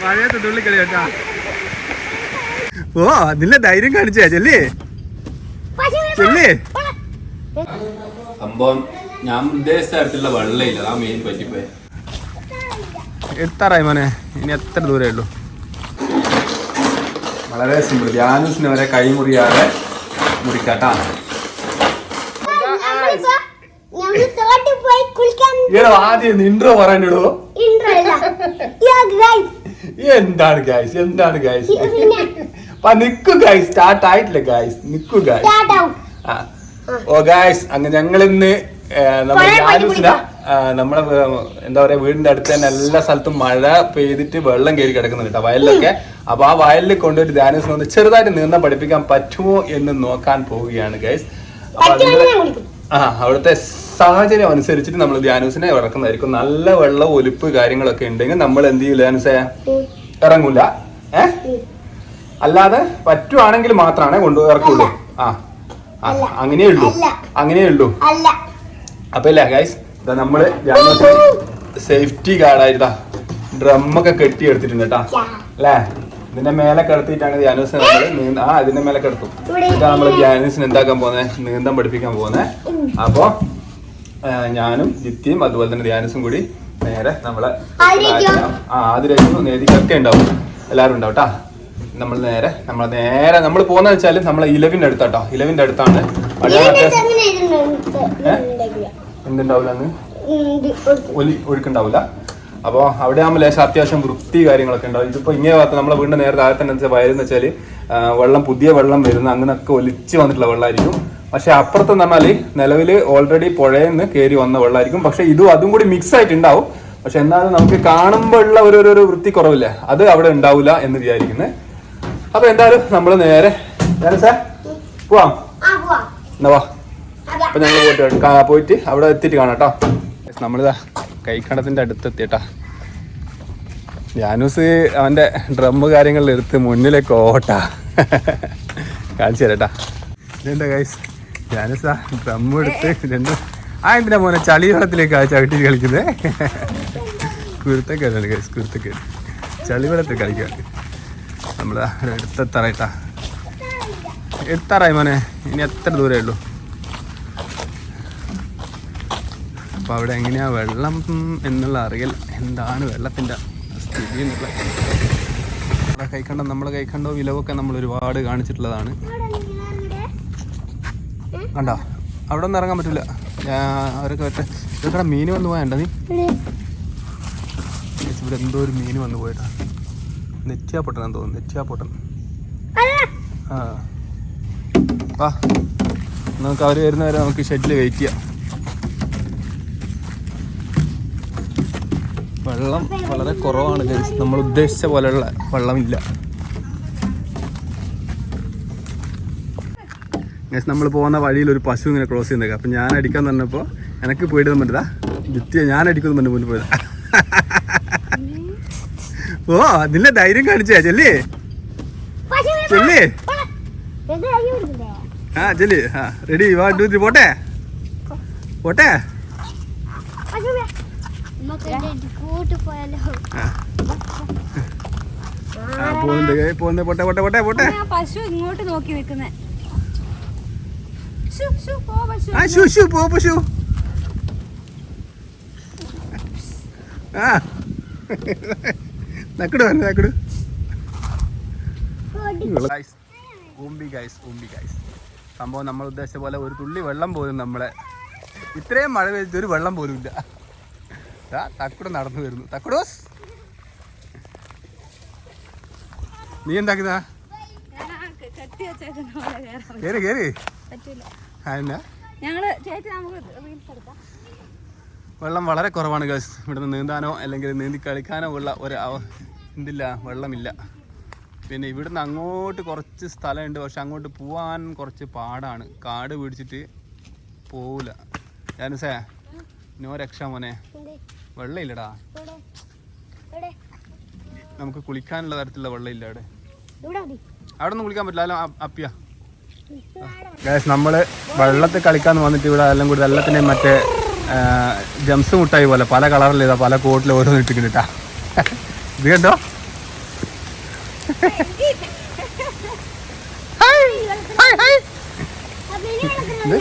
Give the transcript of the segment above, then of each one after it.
മഴയത്ത് തുള്ളിക്കളി കേട്ടാ. ഓ നിന്നെ ധൈര്യം കാണിച്ചാ ചെല്ലേ ചെല്ലേ. സംഭവം ഞാൻ ഉദ്ദേശിച്ച തരത്തിലുള്ള വെള്ളമില്ല, ആ മെയിൻ പറ്റിപ്പോയി. എത്താറായി മോനെ, ഇനി എത്ര ദൂരേ ഉള്ളൂ? വളരെ സിമ്പിൾ. ജാനൂസിന് വരെ കൈ മുറിയാതെ മുറിക്കാട്ടാ. ആദ്യം ഇൻട്രോ പറയാനിടോ. എന്താണ് ഗൈസ്, എന്താണ് ഗൈസ്? നിക്കു ഗൈസ്, സ്റ്റാർട്ട് ആയിട്ടില്ല ഗൈസ്, നിക്കു ഗൈസ്. ഓ ഗൈസ്, അങ്ങ് ഞങ്ങളിന്ന് നമ്മളെ എന്താ പറയാ വീടിന്റെ അടുത്ത് തന്നെ എല്ലാ സ്ഥലത്തും മഴ പെയ്തിട്ട് വെള്ളം കയറി കിടക്കുന്നുണ്ട് കേട്ടോ വയലിലൊക്കെ. അപ്പൊ ആ വയലിൽ കൊണ്ടുപോയിട്ട് ധ്യാനസിനെ ഒന്ന് ചെറുതായിട്ട് നീന്താൻ പഠിപ്പിക്കാൻ പറ്റുമോ എന്ന് നോക്കാൻ പോവുകയാണ് ഗൈസ്. അവിടുത്തെ സാഹചര്യം അനുസരിച്ചിട്ട് നമ്മൾ ധ്യാനൂസിനെ ഇറക്കുന്നതായിരിക്കും. നല്ല വെള്ളം ഒലിപ്പ് കാര്യങ്ങളൊക്കെ ഉണ്ടെങ്കിൽ നമ്മൾ എന്ത് ചെയ്യും, ധ്യാനസെ ഇറങ്ങൂല. അല്ലാതെ പറ്റുവാണെങ്കിൽ മാത്രമാണ് ഇറക്കുള്ളൂ. അങ്ങനെയുള്ളൂ, അങ്ങനെയുള്ളൂ. അപ്പൊ ഇല്ല ഗൈസ്, നമ്മള് സേഫ്റ്റി ഗാർഡായിട്ടാ ഡ്രമ്മൊക്കെ കെട്ടി എടുത്തിട്ടുണ്ട് കേട്ടാ അല്ലേ. ഇതിന്റെ മേലെ കിടത്തിയിട്ടാണ് ധ്യാനൂസിനെ നമ്മള് ഇതിന്റെ മേലെ കിടത്തും. ഇതാ നമ്മള് ധ്യാനൂസിന് എന്താക്കാൻ പോകുന്നത്, നീന്തം പഠിപ്പിക്കാൻ പോകുന്നത്. അപ്പൊ ഞാനും ജിത്തിയും അതുപോലെ തന്നെ ധ്യാനൂസും കൂടി നേരെ നമ്മളെ ആതിരേക്കും നേതിക്കൊക്കെ ഉണ്ടാവും, എല്ലാവരും ഉണ്ടാവും കേട്ടാ. നമ്മൾ നേരെ നമ്മൾ പോകുന്നത് വെച്ചാല് നമ്മളെ ഇലവിന്റെ അടുത്താട്ടോ. ഇലവിന്റെ അടുത്താണ്. എന്തുണ്ടാവില്ല, ഒഴുക്കുണ്ടാവില്ല. അപ്പോൾ അവിടെ ആകുമ്പോൾ ലേശം അത്യാവശ്യം വൃത്തി കാര്യങ്ങളൊക്കെ ഉണ്ടാവും. ഇതിപ്പോ ഇങ്ങനെ ഭാഗത്ത് നമ്മളെ വീടിന്റെ നേരെ താഴത്തെ വയലെന്ന് വെച്ചാല് വെള്ളം, പുതിയ വെള്ളം വരുന്ന അങ്ങനെയൊക്കെ ഒലിച്ച് വന്നിട്ടുള്ള വെള്ളമായിരിക്കും. പക്ഷെ അപ്പുറത്തെന്ന് പറഞ്ഞാല് നിലവില് ഓൾറെഡി പുഴയിൽ നിന്ന് കയറി വന്ന വെള്ളമായിരിക്കും. പക്ഷെ അതും കൂടി മിക്സ് ആയിട്ടുണ്ടാവും. പക്ഷെ എന്നാലും നമുക്ക് കാണുമ്പോൾ ഉള്ള ഒരു വൃത്തി കുറവില്ലേ, അത് അവിടെ ഉണ്ടാവില്ല എന്ന് വിചാരിക്കുന്നത്. അപ്പൊ എന്തായാലും നമ്മള് നേരെ പോവാം. എന്നാ വാ. അപ്പൊ ഞങ്ങൾ പോയിട്ട് അവിടെ എത്തിയിട്ട് കാണാം കേട്ടോ. നമ്മളിതാ കൈക്കടത്തിന്റെ അടുത്ത് എത്തിയട്ടാ. ജാനൂസ് അവന്റെ ഡ്രമ്മ് കാര്യങ്ങളിൽ എടുത്ത് മുന്നിലേക്ക് ഓട്ടാ കാണിച്ചു തരട്ടാ. ഇതെന്താ ഗൈസ്, ജാനൂസ് ആ ഡ്രമ്മ് എടുത്ത് രണ്ടും എന്തിനാ മോനെ ചളി വെള്ളത്തിലേക്ക് ചവിട്ടി കളിക്കുന്നത്? കുരുത്തക്കേടാണ് ഗൈസ്, കുരുത്തക്കേട്. ചളി വെള്ളത്തിൽ കളിക്കാൻ നമ്മള് എടുത്തെത്താറായിട്ടാ. എത്താറായി മോനെ, ഇനി എത്ര ദൂരേ ഉള്ളൂ? അപ്പൊ അവിടെ എങ്ങനെയാ വെള്ളം എന്നുള്ള അറിയൽ, എന്താണ് വെള്ളത്തിന്റെ സ്ഥിതി എന്നുള്ള നമ്മളെ കൈക്കണ്ടോ വിലവൊക്കെ നമ്മൾ ഒരുപാട് കാണിച്ചിട്ടുള്ളതാണ്. കണ്ടോ, അവിടെ ഒന്നും ഇറങ്ങാൻ പറ്റില്ല. അവരൊക്കെ ഇതൊക്കെ മീൻ വന്ന് പോയാണ്ട നീ. ഇവിടെ എന്തോ ഒരു മീൻ വന്ന് പോയിട്ടാ. നെറ്റിയാപ്പൊട്ടനാന്ന് തോന്നുന്നു, നെറ്റിയാപ്പൊട്ടൻ. വാ, നമുക്ക് അവർ വരുന്നവരെ നമുക്ക് ഷെഡിൽ വെയിറ്റ് ചെയ്യാം. വെള്ളം വളരെ കുറവാണ് ഗൈസ്, നമ്മൾ ഉദ്ദേശിച്ച പോലെയുള്ള വെള്ളമില്ല ഗൈസ്. നമ്മൾ പോകുന്ന വഴിയിൽ ഒരു പശു ഇങ്ങനെ ക്രോസ് ചെയ്യുന്നേക്കാം. അപ്പം ഞാൻ അടിക്കാൻ പറഞ്ഞപ്പോൾ എനിക്ക് പോയിട്ട് പറ്റില്ല, ജിത്തിയ ഞാൻ അടിക്കുന്നു പറഞ്ഞ മുന്നിൽ പോയതാ. ഓ നിന്നെ ധൈര്യം കാണിച്ചാ ചെല്ലേ ചെല്ലേ. ചെല്ലി റെഡി 1 2 3 പോട്ടെ പോട്ടെ. പശു ഇങ്ങോട്ട് നോക്കി നിൽക്കുന്നേ. നക്കട് നക്കട്. സംഭവം നമ്മൾ ഉദ്ദേശിച്ച പോലെ ഒരു തുള്ളി വെള്ളം പോലും നമ്മളെ ഇത്രയും മഴ പെയ്തിട്ട് ഒരു വെള്ളം പോലും ഇല്ല. തക്കുട നടന്നു വരുന്നു. തക്കുടോസ് നീ എന്താക്കുന്നതാ? കേറി കേറി. വെള്ളം വളരെ കുറവാണ് ഗൈസ്. ഇവിടുന്ന് നീന്താനോ അല്ലെങ്കിൽ നീന്തി കളിക്കാനോ ഉള്ള എന്തില്ല, വെള്ളമില്ല. പിന്നെ ഇവിടുന്ന് അങ്ങോട്ട് കുറച്ച് സ്ഥലമുണ്ട്, പക്ഷെ അങ്ങോട്ട് പോവാൻ കുറച്ച് പാടാണ്. കാട് പിടിച്ചിട്ട് പോവില്ല. ജാനുസേ നോ രക്ഷ മോനെ, വെള്ളമില്ലടാ. നമുക്ക് കുളിക്കാനുള്ള തരത്തിലുള്ള വെള്ളമില്ല അവിടെ. അവിടെ ഒന്നും കുളിക്കാൻ പറ്റില്ല, അല്ല അപ്പിയ. ഗൈസ് നമ്മള് വെള്ളത്തിൽ കളിക്കാന്ന് വന്നിട്ട് ഇവിടെ എല്ലാം കൂടി വെള്ളത്തിനെ മറ്റേ ജംസ് മുട്ടായി പോലെ പല കളറിൽ ഇതാ, പല കോട്ടിൽ ഓരോന്ന് ഇട്ടിട്ടാ. ഇത് കണ്ടോ,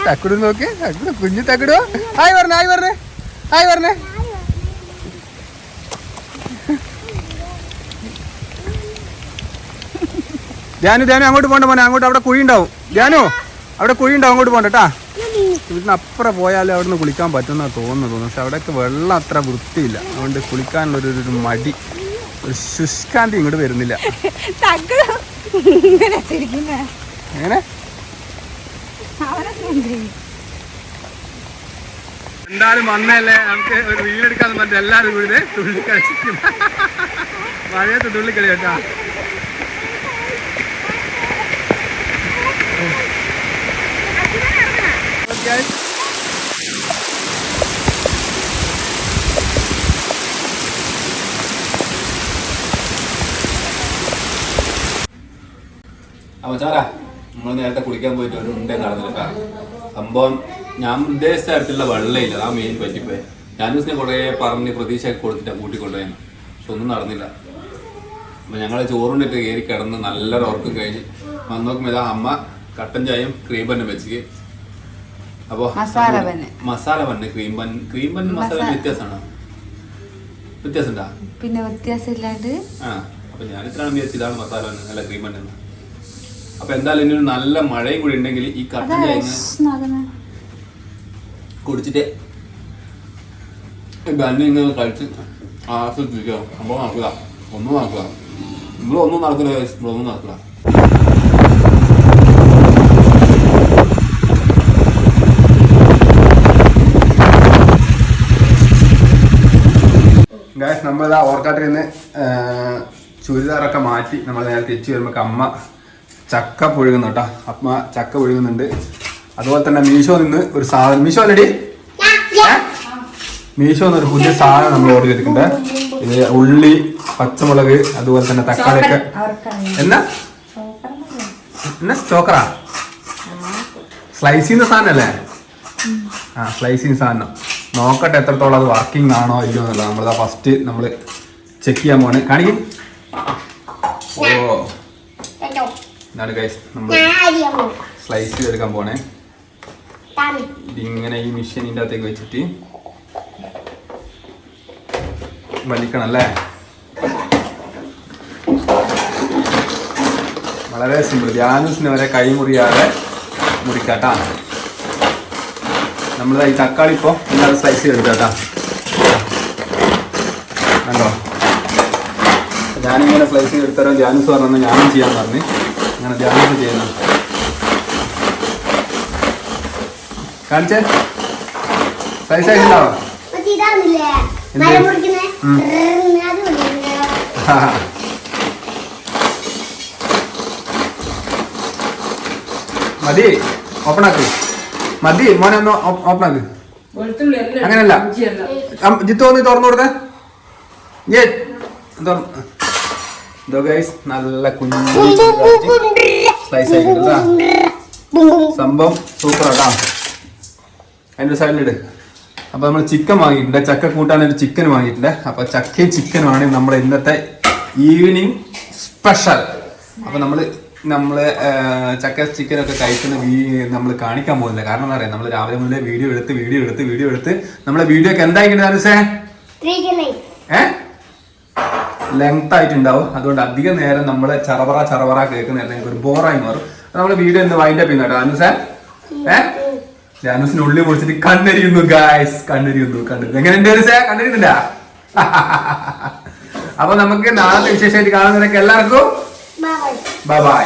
തക്കുടു നോക്ക്, തക്കുടു കുഞ്ഞു തക്കുടോ. ഹായ് പറഞ്ഞേ, ഹായ് പറഞ്ഞേ, ഹായ് പറഞ്ഞേ. ധ്യാനു ധ്യാനു അങ്ങോട്ട് പോകണ്ട മോനെ, അങ്ങോട്ട് അവിടെ കുഴി ഉണ്ടാവും. ധ്യാനു അവിടെ കുഴി ഉണ്ടാവും, അങ്ങോട്ട് പോകണ്ടട്ടാ. വീട്ടിന് അപ്പുറം പോയാലും അവിടെ നിന്ന് കുളിക്കാൻ പറ്റുന്ന തോന്നുന്നു. പക്ഷെ അവിടെയൊക്കെ വെള്ളം അത്ര വൃത്തിയില്ല, അതുകൊണ്ട് കുളിക്കാനുള്ളൊരു മടി, ഒരു ശുഷ്കാന്തി ഇങ്ങോട്ട് വരുന്നില്ല. എങ്ങനെ എന്തായാലും വന്നല്ലേ, നമുക്ക് ഒരു വീടെടുക്കാന്ന് പറഞ്ഞിട്ട് എല്ലാവരും കൂടി തുള്ളിക്കളിച്ചിരിക്കും. മഴയത്ത് തുള്ളിക്കളി കേട്ടാ. അപ്പൊ ചാരാ നമ്മൾ നേരത്തെ കുളിക്കാൻ പോയിട്ട് ഒരു ഉണ്ടേ നടന്നിട്ടാ. സംഭവം ഞാൻ ഉദ്ദേശിച്ച തരത്തിലുള്ള വെള്ളമില്ല, ആ മെയിൻ പറ്റിപ്പോയി. ജാനൂസിനെ കുറേ പറഞ്ഞ് പ്രതീക്ഷ കൊടുത്തിട്ടാണ് കൂട്ടിക്കൊണ്ടുപോയെന്ന്, പക്ഷെ ഒന്നും നടന്നില്ല. അപ്പൊ ഞങ്ങള് ചോറുണ്ടിട്ട് കയറി കിടന്ന് നല്ലൊരു ഉറക്കം കഴിഞ്ഞ് വന്ന് നോക്കുമ്പോൾ ഇതാ അമ്മ കട്ടൻ ചായയും ക്രീം ബന്നും വെച്ച്. അപ്പൊ മസാല ബന്ന് ക്രീം ബന്ന് മസാല വ്യത്യാസമാണോ? വ്യത്യാസം ഉണ്ടാ? പിന്നെ വ്യത്യാസം ഇല്ലാണ്ട്. ആ അപ്പൊ ഞാൻ ഇത്രയാണ് വിചാരിച്ചു ഇതാണ് മസാല ബന്ന് അല്ല ക്രീം ബന്ന്. അപ്പൊ എന്തായാലും ഇനി നല്ല മഴയും കൂടി ഉണ്ടെങ്കിൽ ഈ കട്ടൻ ചായ കുടിച്ചിട്ട് ബന്ന് ഇങ്ങനെ കഴിച്ച് ആസ്വദിക്കുക. സംഭവം നടക്കുക, ഒന്നും നടക്കുക. നിങ്ങളൊന്നും നടക്കില്ല, നിങ്ങളൊന്നും നടക്കുക. ഗായ്സ് നമ്മളിതാ ഓർക്കാട്ടിൽ നിന്ന് ചുരിദാറൊക്കെ മാറ്റി നമ്മൾ നേരെ തിരിച്ചു വരുമ്പോൾ അമ്മ ചക്ക പുഴുകുന്നു കേട്ടോ. അമ്മ ചക്ക പുഴുകുന്നുണ്ട്. അതുപോലെ തന്നെ മീഷോ നിന്ന് ഒരു സാധനം, മീഷോ അല്ലടി, മീഷോ എന്നൊരു പുതിയ സാധനം നമ്മൾ ഓർഡർ ചെയ്തിട്ടുണ്ട്. ഇത് ഉള്ളി, പച്ചമുളക്, അതുപോലെ തന്നെ തക്കാളിയൊക്കെ. എന്നാ സ്റ്റോക്കറാ, സ്ലൈസ് ചെയ്യുന്ന സാധനം അല്ലേ? ആ സ്ലൈസ് ചെയ്യുന്ന സാധനം. നോക്കട്ടെ എത്രത്തോളം അത് വർക്കിംഗ് ആണോ ഇല്ലയോ എന്നുള്ളത്. നമ്മളിതാ ഫസ്റ്റ് നമ്മൾ ചെക്ക് ചെയ്യാൻ പോണേ. കാണിക്കും. ഓ എന്നാണ് ഗൈസ് നമ്മൾ സ്ലൈസ് ചെയ്തെടുക്കാൻ പോണേ. ഇതിങ്ങനെ ഈ മെഷീനിൻ്റെ അകത്തേക്ക് വെച്ചിട്ട് വലിക്കണം അല്ലേ? വളരെ സിമ്പിൾ. ജാനൂസിന് വരെ കൈ മുറിയാതെ മുറിക്കാട്ടാ. നമ്മളിതാ ഈ തക്കാളി ഇപ്പോൾ എല്ലാവരും സ്ലൈസ് ചെയ്തെടുക്കാട്ടാ. കണ്ടോ, ഞാനിങ്ങനെ സ്ലൈസ് ചെയ്തെടുത്തരാൻ ജാനൂസ് പറഞ്ഞു, ഞാനും ചെയ്യാൻ പറഞ്ഞു. അങ്ങനെ ജാനൂസ് ചെയ്യുന്നു. കാണിച്ചേ, സ്ലൈസ് ആയിട്ടുണ്ടാവോ? മതി, ഓപ്പൺ ആക്ക്. മതി മോനെ, ഒന്ന് ഓപ്പൺ ആക്ക്. അങ്ങനെയല്ല, ജിത്തു ഒന്ന് തുറന്നു കൊടുത്തേ. നല്ല കുഞ്ഞു സ്ലൈസ് ആയിട്ടാ. സംഭവം സൂപ്പർ ആട്ടാ. അതിൻ്റെ സൈഡിലിട്. അപ്പൊ നമ്മൾ ചിക്കൻ വാങ്ങിയിട്ടുണ്ട്, ചക്ക കൂട്ടാനൊരു ചിക്കൻ വാങ്ങിയിട്ടുണ്ട്. അപ്പൊ ചക്കയും ചിക്കനുമാണ് നമ്മുടെ ഇന്നത്തെ ഈവനിങ് സ്പെഷ്യൽ. അപ്പൊ നമ്മള് ചക്ക ചിക്കനൊക്കെ കഴിക്കുന്ന നമ്മൾ കാണിക്കാൻ പോകുന്നില്ല. കാരണം എന്താ പറയാ, നമ്മൾ രാവിലെ മുതലേ വീഡിയോ എടുത്ത് നമ്മളെ വീഡിയോ ഒക്കെ എന്തായിട്ടുണ്ട് ലെങ്ത് ആയിട്ടുണ്ടാവും. അതുകൊണ്ട് അധികം നേരം നമ്മള് ചറവറ കേൾക്കുന്ന ഒരു ബോറായി മാറും. നമ്മള് വീഡിയോ ഒന്ന് വൈൻഡ് അപ്പ് ചെയ്യുന്നുണ്ടോ അനുസേ? ജാനൂസിന് ഉള്ളി പൊളിച്ചിട്ട് കണ്ണരിയുന്നു ഗായ്സ്, കണ്ണരിയുന്നു. എങ്ങനെയുണ്ട് അനുസേ? കണ്ണരിയുന്നില്ല. അപ്പൊ നമുക്ക് നാളത്തെ വിശേഷമായിട്ട് കാണുന്നവരൊക്കെ എല്ലാവർക്കും ബൈ ബൈ.